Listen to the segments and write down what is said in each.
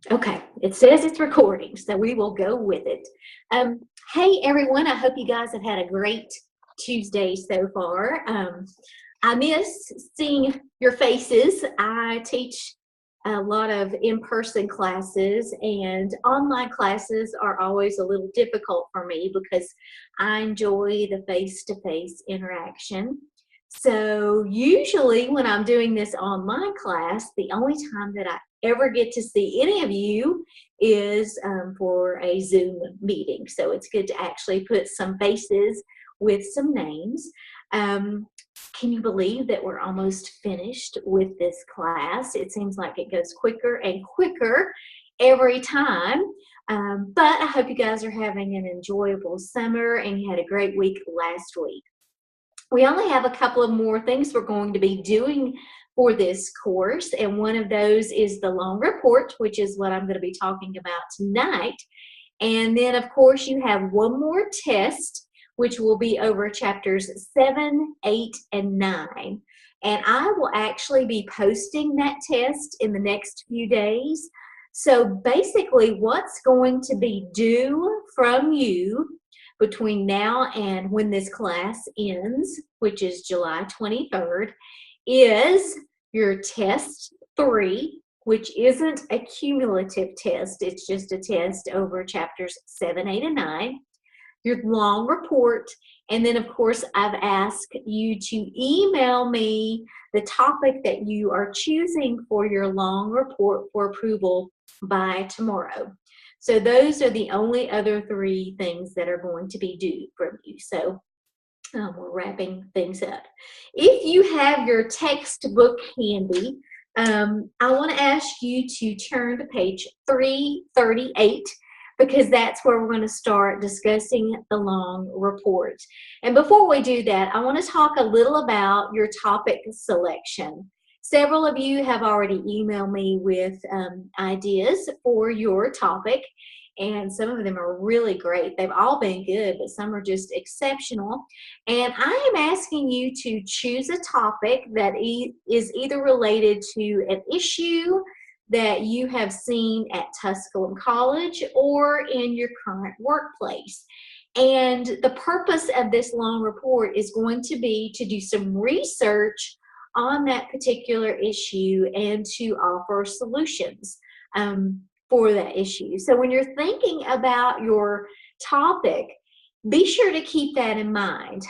Okay, it says it's recording, so we will go with it. Hey everyone, I hope you guys have had a great Tuesday so far. I miss seeing your faces. I teach a lot of in-person classes, and online classes are always a little difficult for me because I enjoy the face-to-face interaction. So usually when I'm doing this online class, the only time that I ever get to see any of you is for a Zoom meeting. So it's good to actually put some faces with some names. Can you believe that we're almost finished with this class? It seems like it goes quicker and quicker every time. But I hope you guys are having an enjoyable summer and you had a great week last week. We only have a couple of more things we're going to be doing for this course, and one of those is the long report, which is what I'm going to be talking about tonight. And then, of course, you have one more test, which will be over chapters 7, 8, and 9. And I will actually be posting that test in the next few days. So basically, what's going to be due from you between now and when this class ends, which is July 23rd, is your test 3, which isn't a cumulative test. It's just a test over chapters 7, 8, and 9, your long report, and then of course I've asked you to email me the topic that you are choosing for your long report for approval by tomorrow. So those are the only other 3 things that are going to be due from you. So we're wrapping things up. If you have your textbook handy, I want to ask you to turn to page 338 because that's where we're going to start discussing the long report. And before we do that, I want to talk a little about your topic selection. Several of you have already emailed me with ideas for your topic, and some of them are really great. They've all been good, but some are just exceptional. And I am asking you to choose a topic that is either related to an issue that you have seen at Tusculum College or in your current workplace. And the purpose of this long report is going to be to do some research on that particular issue and to offer solutions for that issue. So when you're thinking about your topic, be sure to keep that in mind.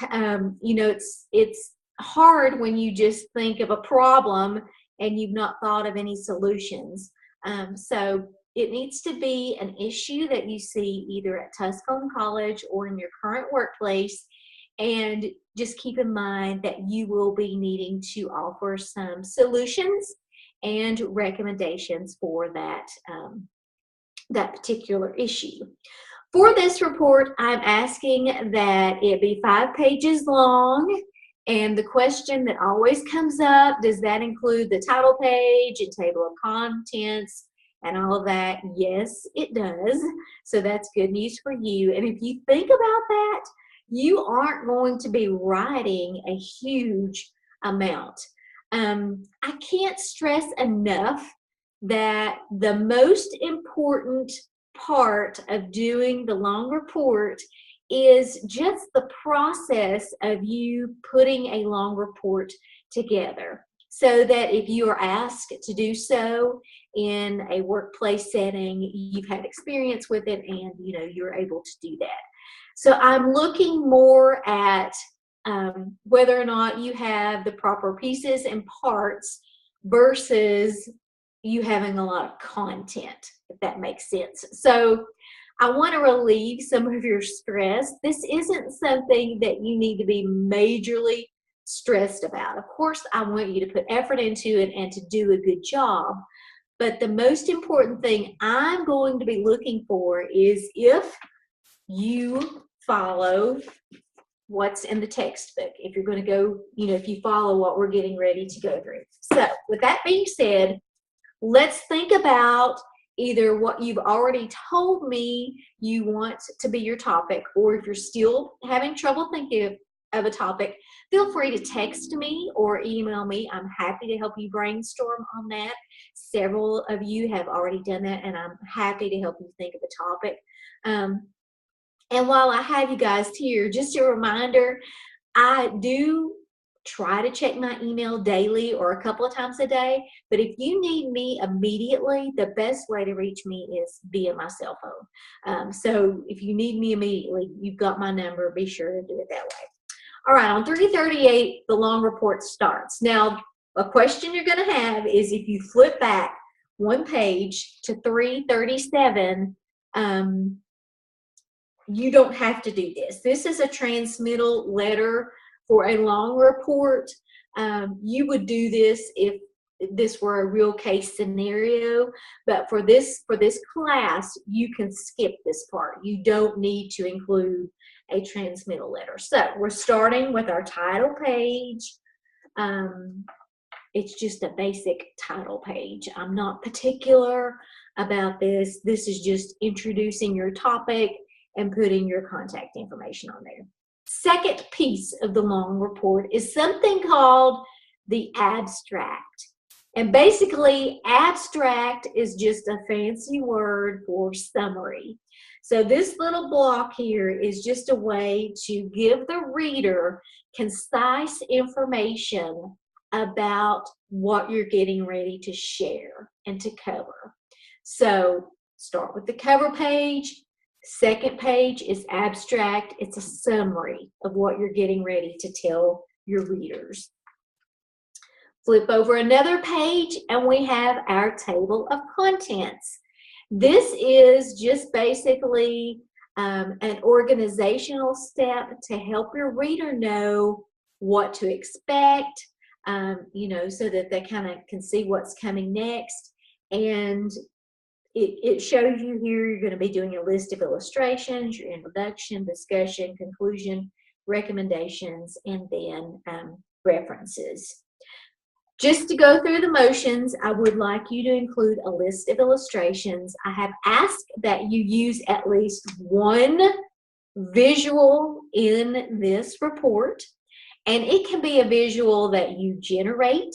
You know, it's hard when you just think of a problem and you've not thought of any solutions. So it needs to be an issue that you see either at Tusculum College or in your current workplace. And just keep in mind that you will be needing to offer some solutions and recommendations for that, that particular issue. For this report, I'm asking that it be 5 pages long. And the question that always comes up, does that include the title page and table of contents and all of that? Yes, it does. So that's good news for you. And if you think about that, you aren't going to be writing a huge amount. I can't stress enough that the most important part of doing the long report is just the process of you putting a long report together, so that if you are asked to do so in a workplace setting, you've had experience with it and you're able to do that. So I'm looking more at whether or not you have the proper pieces and parts versus you having a lot of content, if that makes sense. So I want to relieve some of your stress. This isn't something that you need to be majorly stressed about. Of course, I want you to put effort into it and to do a good job. But the most important thing I'm going to be looking for is if you follow what's in the textbook, if you're going to go, if you follow what we're getting ready to go through. So with that being said, let's think about either what you've already told me you want to be your topic, or if you're still having trouble of a topic, feel free to text me or email me. I'm happy to help you brainstorm on that. Several of you have already done that, and I'm happy to help you think of a topic. And while I have you guys here, just a reminder, I do try to check my email daily or a couple of times a day, but if you need me immediately, the best way to reach me is via my cell phone. So if you need me immediately, you've got my number. Be sure to do it that way. All right, on 338, the long report starts. Now, a question you're going to have is if you flip back one page to 337, you don't have to do this. This is a transmittal letter for a long report. You would do this if this were a real case scenario, but for this class, you can skip this part. You don't need to include a transmittal letter. So we're starting with our title page. It's just a basic title page. I'm not particular about this. This is just introducing your topic and putting your contact information on there. Second piece of the long report is something called the abstract. And basically, abstract is just a fancy word for summary. So this little block here is just a way to give the reader concise information about what you're getting ready to share and to cover. So start with the cover page. Second page is abstract. It's a summary of what you're getting ready to tell your readers. Flip over another page and we have our table of contents. This is just basically an organizational step to help your reader know what to expect, so that they kind of can see what's coming next. And it shows you here you're going to be doing a list of illustrations, your introduction, discussion, conclusion, recommendations, and then references. Just to go through the motions, I would like you to include a list of illustrations. I have asked that you use at least one visual in this report. And it can be a visual that you generate.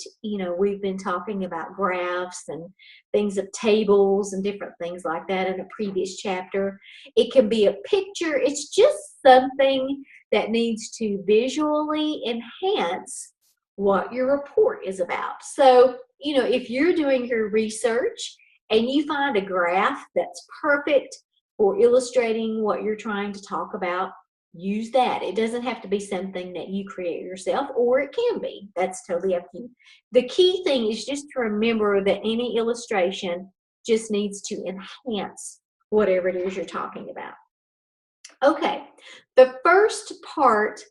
We've been talking about graphs and things of tables and different things like that in a previous chapter. It can be a picture. It's just something that needs to visually enhance what your report is about. So, if you're doing your research and you find a graph that's perfect for illustrating what you're trying to talk about, use that. It doesn't have to be something that you create yourself, or it can be. That's totally up to you. The key thing is just to remember that any illustration just needs to enhance whatever it is you're talking about. Okay, the first part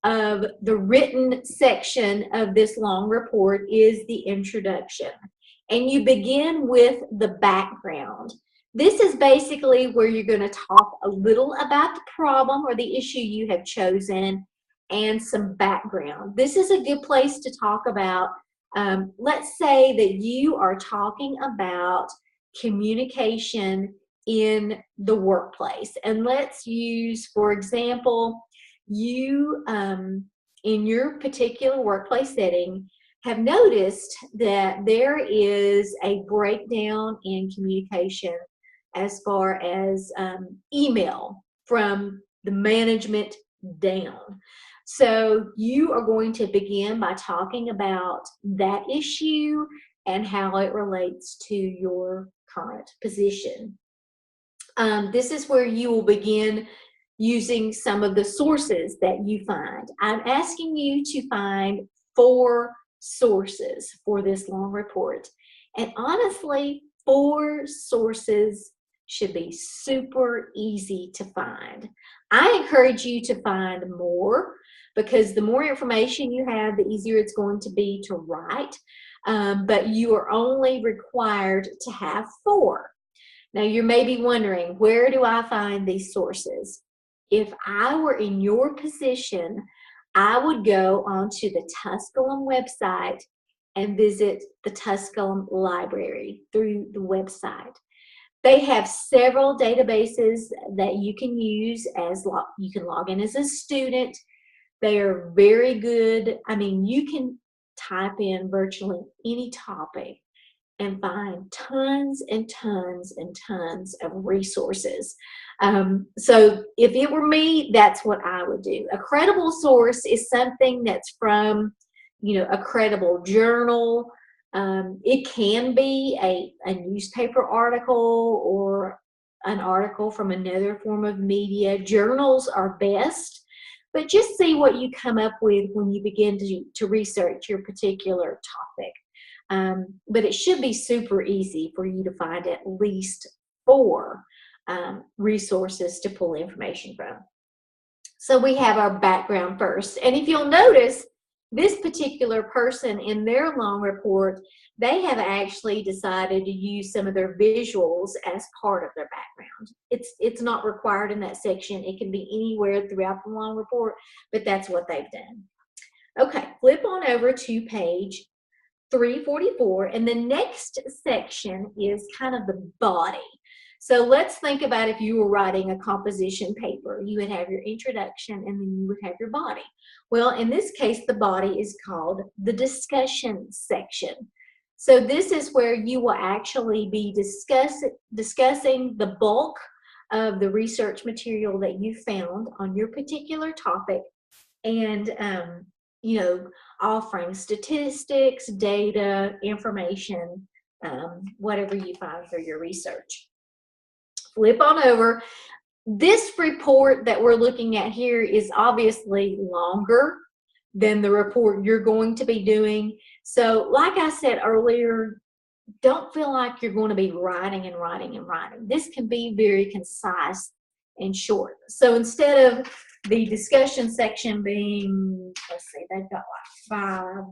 of the written section of this long report is the introduction. And you begin with the background. This is basically where you're going to talk a little about the problem or the issue you have chosen and some background. This is a good place to talk about, let's say that you are talking about communication in the workplace. And let's use, for example, you, in your particular workplace setting, have noticed that there is a breakdown in communication as far as email from the management down. So you are going to begin by talking about that issue and how it relates to your current position. This is where you will begin using some of the sources that you find. I'm asking you to find 4 sources for this long report. And honestly, 4 sources should be super easy to find. I encourage you to find more, because the more information you have, the easier it's going to be to write. But you are only required to have 4. Now, you may be wondering, where do I find these sources? If I were in your position, I would go onto the Tusculum website and visit the Tusculum library through the website. They have several databases that you can use you can log in as a student. They are very good. I mean, you can type in virtually any topic and find tons and tons and tons of resources. So if it were me, that's what I would do. A credible source is something that's from, a credible journal. It can be a newspaper article or an article from another form of media. Journals are best, but just see what you come up with when you begin to research your particular topic. But it should be super easy for you to find at least 4 resources to pull information from. So we have our background first. And if you'll notice, this particular person in their long report, they have actually decided to use some of their visuals as part of their background. It's not required in that section. It can be anywhere throughout the long report, but that's what they've done. Okay, flip on over to page 344, and the next section is kind of the body. So let's think about if you were writing a composition paper. You would have your introduction and then you would have your body. Well, in this case, the body is called the discussion section. So this is where you will actually be discussing the bulk of the research material that you found on your particular topic, and offering statistics, data, information, whatever you find through your research. Flip on over. This report that we're looking at here is obviously longer than the report you're going to be doing. So like I said earlier, don't feel like you're going to be writing and writing and writing. This can be very concise and short. So instead of the discussion section being, let's see, they've got like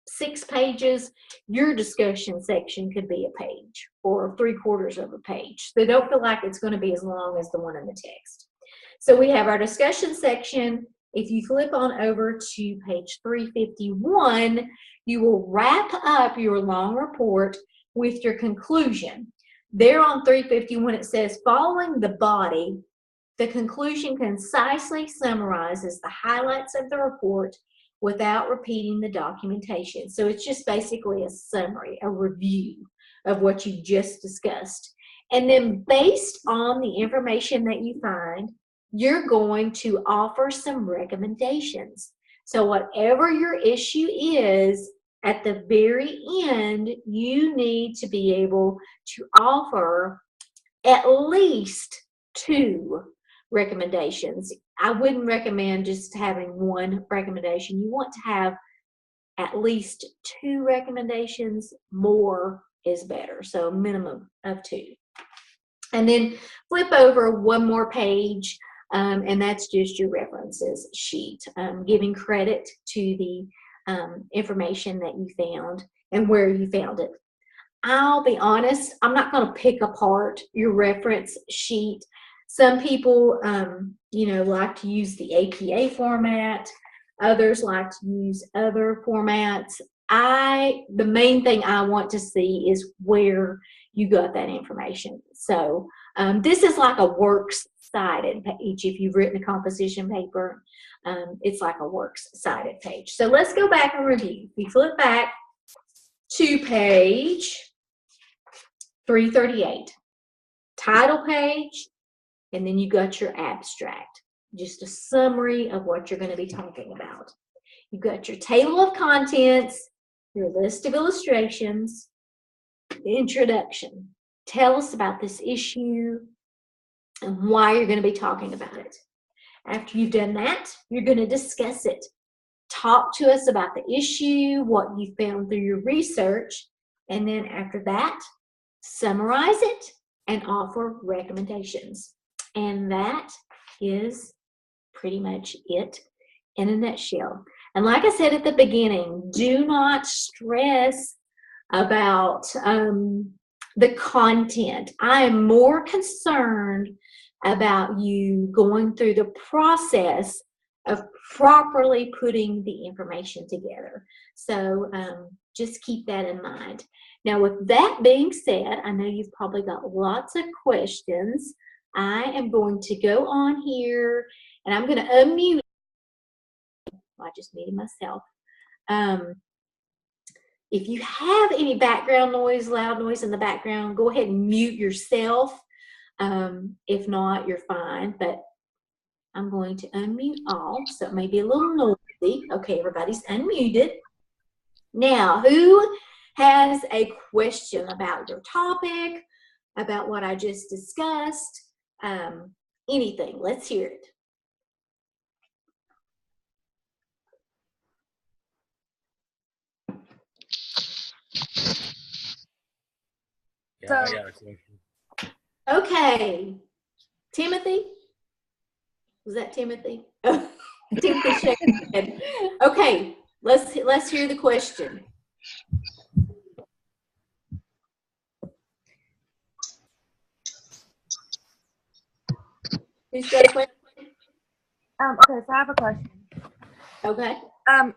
6 pages, your discussion section could be a page or 3/4 of a page. So don't feel like it's going to be as long as the one in the text. So we have our discussion section. If you flip on over to page 351, you will wrap up your long report with your conclusion. There on 351, it says, following the body, the conclusion concisely summarizes the highlights of the report without repeating the documentation. So it's just basically a summary, a review of what you just discussed. And then based on the information that you find, you're going to offer some recommendations. So whatever your issue is, at the very end, you need to be able to offer at least 2 recommendations. I wouldn't recommend just having 1 recommendation. You want to have at least 2 recommendations. More is better, so minimum of 2. And then flip over 1 more page, and that's just your references sheet, giving credit to the information that you found and where you found it. I'll be honest, I'm not going to pick apart your reference sheet. Some people, like to use the APA format. Others like to use other formats. The main thing I want to see is where you got that information. So this is like a works-cited page. If you've written a composition paper, it's like a works-cited page. So let's go back and review. We flip back to page 338, title page, and then you got your abstract, just a summary of what you're going to be talking about. You've got your table of contents, your list of illustrations, introduction. Tell us about this issue and why you're going to be talking about it. After you've done that, you're going to discuss it. Talk to us about the issue, what you found through your research, and then after that, summarize it and offer recommendations. And that is pretty much it in a nutshell. And like I said at the beginning, do not stress about the content. I am more concerned about you going through the process of properly putting the information together. So just keep that in mind. Now, with that being said, I know you've probably got lots of questions. I am going to go on here and I'm going to unmute I just muted myself. If you have any background noise, loud noise in the background, go ahead and mute yourself. If not, you're fine, but I'm going to unmute all, so it may be a little noisy. Okay, everybody's unmuted. Now, who has a question about your topic, about what I just discussed? Anything, let's hear it. Yeah, I got a question. Okay, Timothy? Was that Timothy? Timothy shaking his head. Okay, let's hear the question. Who's got a question? Okay, so I have a question. Okay.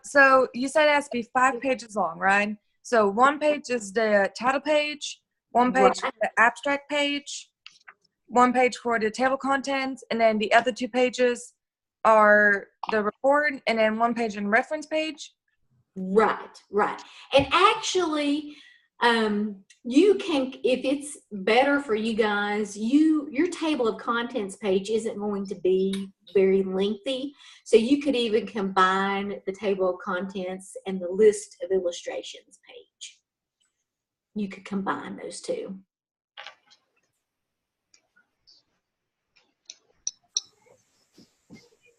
So you said it has to be 5 pages long, right? So 1 page is the title page, 1 page is the abstract page, 1 page for the table contents, and then the other 2 pages are the report, and then 1 page in reference page. Right. And actually, you can, if it's better for you guys, your table of contents page isn't going to be very lengthy, so you could even combine the table of contents and the list of illustrations page. You could combine those two.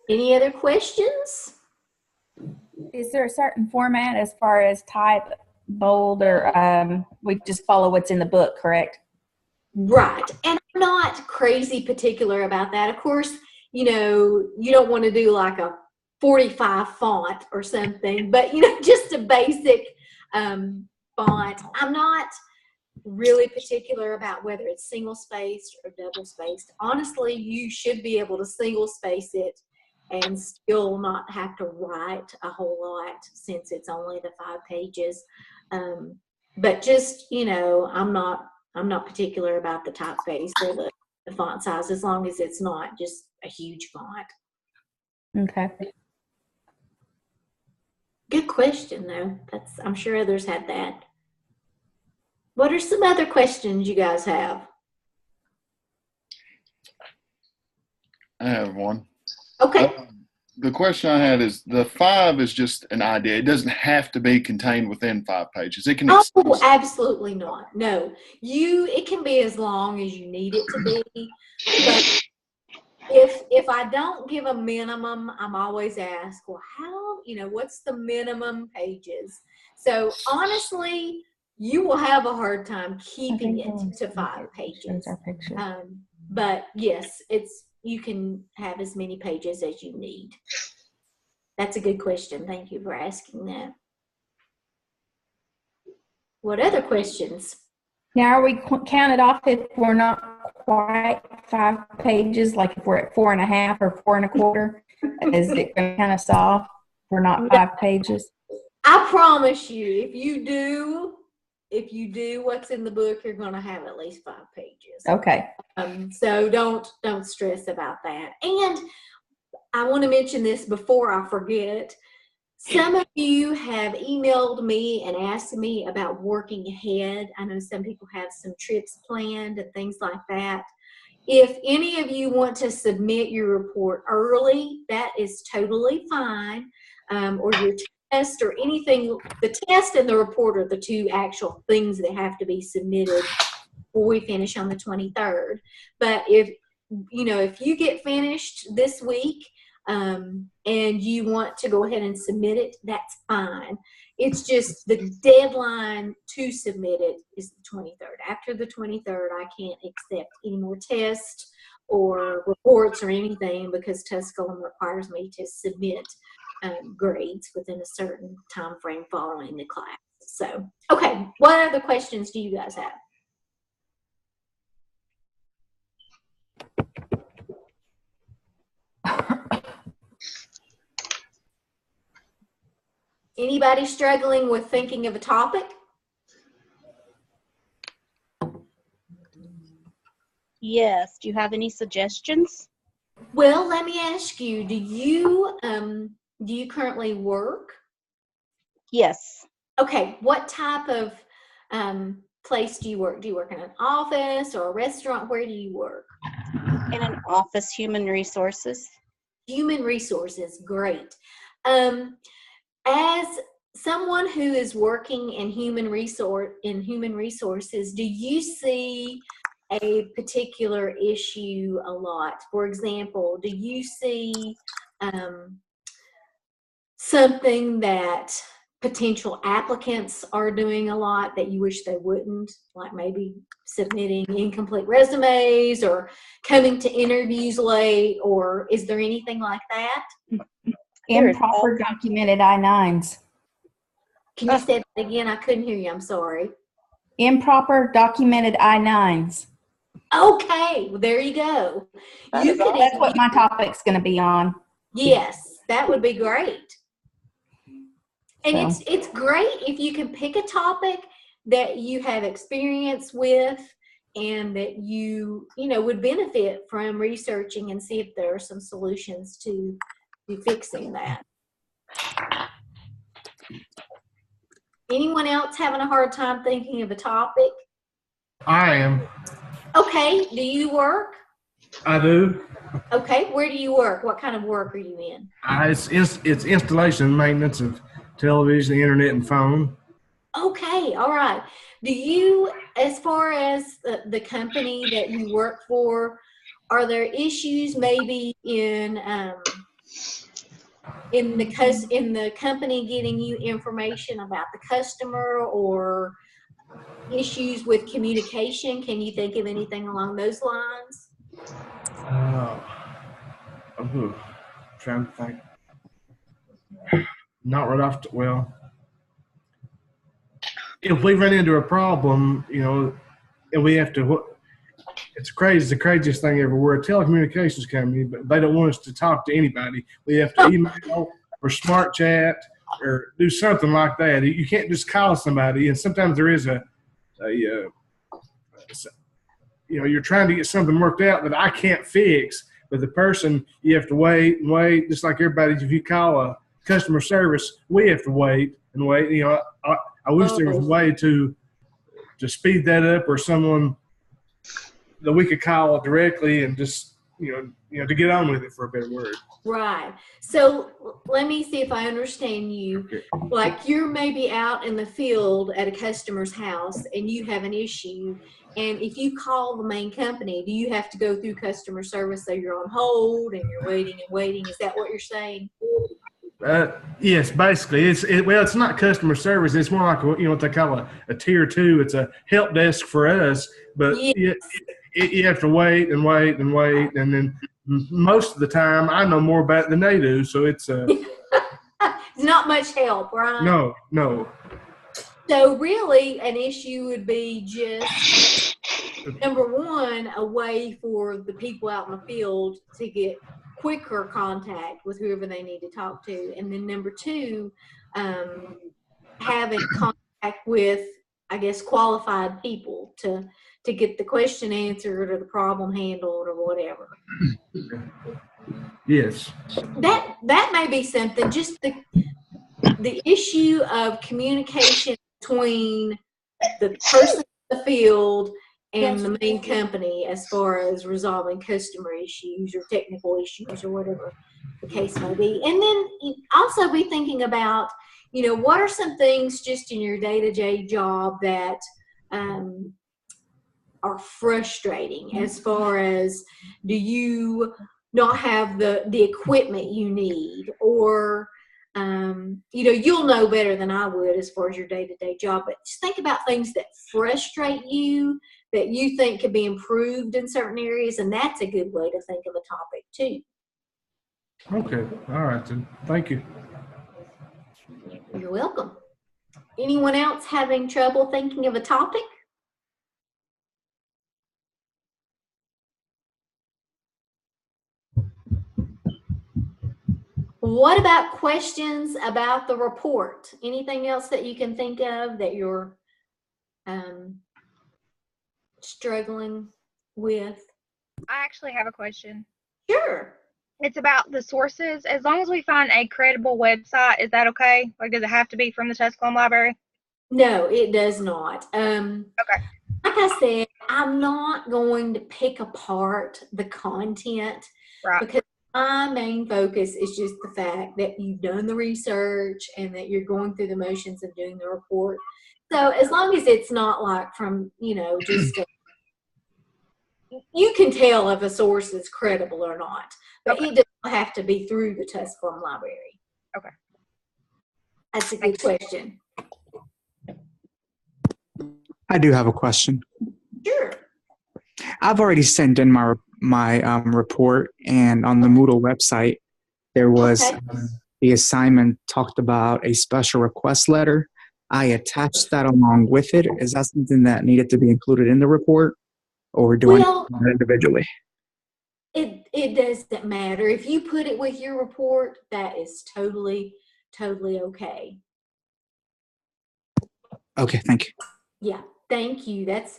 Any other questions? Is there a certain format as far as type, bold, or we just follow what's in the book, correct? Right. And I'm not crazy particular about that. Of course, you know, you don't want to do like a 45 font or something, but, you know, just a basic font. I'm not really particular about whether it's single spaced or double spaced. Honestly, you should be able to single space it and still not have to write a whole lot since it's only the 5 pages. But just, you know, I'm not particular about the typeface or the font size, as long as it's not just a huge font. Okay. Good question, though. I'm sure others had that. What are some other questions you guys have? I have one. Okay. The question I had is, the 5 is just an idea. It doesn't have to be contained within 5 pages. It can. Oh, absolutely not. No, it can be as long as you need it to be. But if I don't give a minimum, I'm always asked, well, how, you know, what's the minimum pages? So honestly, you will have a hard time keeping it to 5 pages. But yes, you can have as many pages as you need. That's a good question. Thank you for asking that. What other questions? Now, are we counted off if we're not quite 5 pages, like if we're at 4.5 or 4 1/4? Is it going to kind of soft? We're not 5 pages. I promise you, if you do what's in the book, you're going to have at least 5 pages. Okay. So don't stress about that. And I want to mention this before I forget. Some of you have emailed me and asked me about working ahead. I know some people have some trips planned and things like that. If any of you want to submit your report early, that is totally fine. Or your test or anything. The test and the report are the 2 actual things that have to be submitted before we finish on the 23rd. But if you get finished this week, and you want to go ahead and submit it, that's fine. It's just the deadline to submit it is the 23rd. After the 23rd, I can't accept any more tests or reports or anything, because Tusculum requires me to submit grades within a certain time frame following the class. So, okay, what other questions do you guys have? Anybody struggling with thinking of a topic? Yes. Do you have any suggestions? Well, let me ask you, do do you currently work? Yes. Okay, what type of place do you work? Do you work in an office or a restaurant? Where do you work? In an office, human resources. Human resources, great. As someone who is working in human resources, do you see a particular issue a lot? For example, do you see something that potential applicants are doing a lot that you wish they wouldn't, like maybe submitting incomplete resumes or coming to interviews late, or is there anything like that? Improper documented I-9s. Can you say that again? I couldn't hear you. I'm sorry. Improper documented I-9s. Okay, well, there you go. That's what my topic's going to be on. Yes, that would be great. And So. it's great if you can pick a topic that you have experience with and that you would benefit from researching and see if there are some solutions to fixing that. Anyone else having a hard time thinking of a topic? I am. Okay, do you work? I do. Okay, where do you work? What kind of work are you in? It's installation and maintenance of television, internet, and phone. Okay, all right. Do you, as far as the company that you work for, are there issues maybe in the company getting you information about the customer, or issues with communication? Can you think of anything along those lines? I'm trying to think. Not right off. Well, if we run into a problem, and we have to. It's the craziest thing ever. We're a telecommunications company, but they don't want us to talk to anybody. We have to email or smart chat or do something like that. You can't just call somebody. And sometimes there is you're trying to get something worked out that I can't fix, but the person, you have to wait and wait, just like everybody. If you call a customer service, we have to wait and wait. I wish there was a way to speed that up, or someone that we could call directly and just to get on with it, for a better word. Right. So let me see if I understand you. Like, you're maybe out in the field at a customer's house and you have an issue, and if you call the main company, do you have to go through customer service, so you're on hold and you're waiting and waiting? Is that what you're saying? Yes, basically. It's not customer service. It's more like what they call a tier 2. It's a help desk for us, but Yes. you have to wait and wait and wait, and then most of the time I know more about it than they do. So it's It's not much help, right? No. So really, an issue would be just, number one, a way for the people out in the field to get quicker contact with whoever they need to talk to. And then number two, having contact with, I guess, qualified people to get the question answered or the problem handled or whatever. Yes. That may be something, just the issue of communication between the person in the field and the main company, as far as resolving customer issues or technical issues or whatever the case may be. And then also be thinking about, what are some things just in your day-to-day job that are frustrating, as far as, do you not have the equipment you need, or you'll know better than I would as far as your day-to-day job, but just think about things that frustrate you, that you think could be improved in certain areas, and that's a good way to think of a topic too. Okay. All right then. Thank you. You're welcome. Anyone else having trouble thinking of a topic? What about questions about the report? Anything else that you can think of that you're struggling with? I actually have a question. Sure. It's about the sources. As long as we find a credible website, is that okay? Like, does it have to be from the Tusculum Library? No, it does not. Okay. Like I said, I'm not going to pick apart the content Right. because my main focus is just the fact that you've done the research and that you're going through the motions of doing the report. So as long as it's not like from, just you can tell if a source is credible or not, but Okay. it doesn't have to be through the Tusculum Library. Okay. That's a good question. I do have a question. Sure. I've already sent in my report, and on the Moodle website, there was Okay. the assignment talked about a special request letter. I attached that along with it. Is that something that needed to be included in the report, or do I need Well, to do it individually? it doesn't matter. If you put it with your report, that is totally okay. Okay, thank you. Yeah, thank you. That's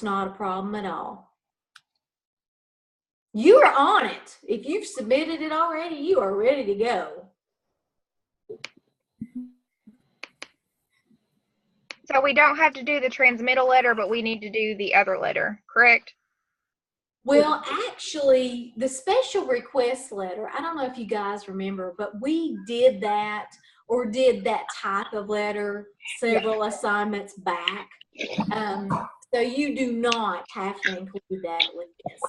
not a problem at all. You are on it. If you've submitted it already, you are ready to go. So we don't have to do the transmittal letter, but we need to do the other letter, correct? Well, actually, the special request letter, I don't know if you guys remember, but we did that or did that type of letter several assignments back. So you do not have to include that with this.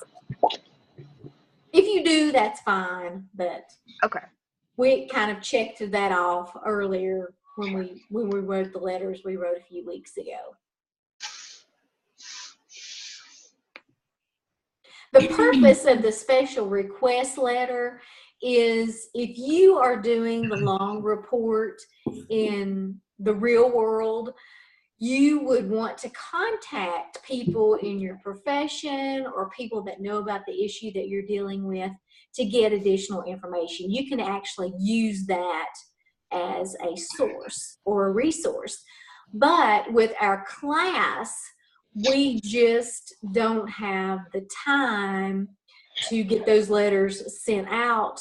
If you do, that's fine, but Okay. we kind of checked that off earlier when we wrote the letters we wrote a few weeks ago. The purpose of the special request letter is if you are doing the long report in the real world, you would want to contact people in your profession or people that know about the issue that you're dealing with to get additional information. You can actually use that as a source or a resource. But with our class, we just don't have the time to get those letters sent out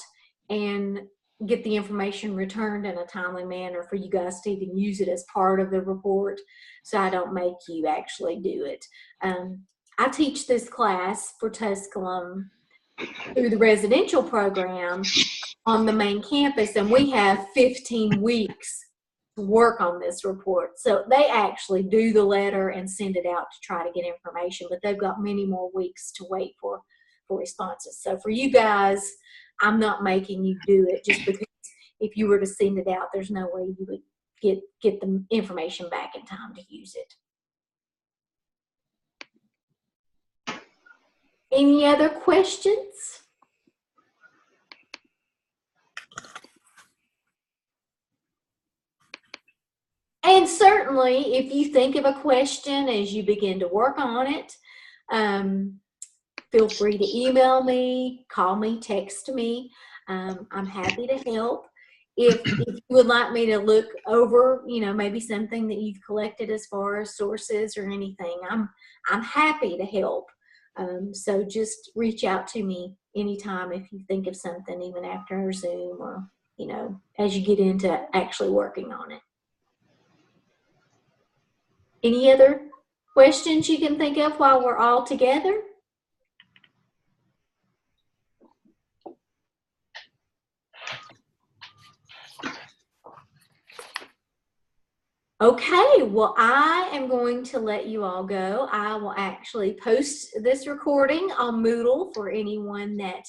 and get the information returned in a timely manner for you guys to even use it as part of the report. So I don't make you actually do it. I teach this class for Tusculum through the residential program on the main campus, and we have 15 weeks to work on this report. So they actually do the letter and send it out to try to get information, but they've got many more weeks to wait for responses. So for you guys, I'm not making you do it just because if you were to send it out, there's no way you would get the information back in time to use it. Any other questions? And certainly, if you think of a question as you begin to work on it, feel free to email me, call me, text me. I'm happy to help. If you would like me to look over, maybe something that you've collected as far as sources or anything, I'm happy to help. So just reach out to me anytime if you think of something, even after our Zoom or, as you get into actually working on it. Any other questions you can think of while we're all together? Okay, well, I am going to let you all go. I will actually post this recording on Moodle for anyone that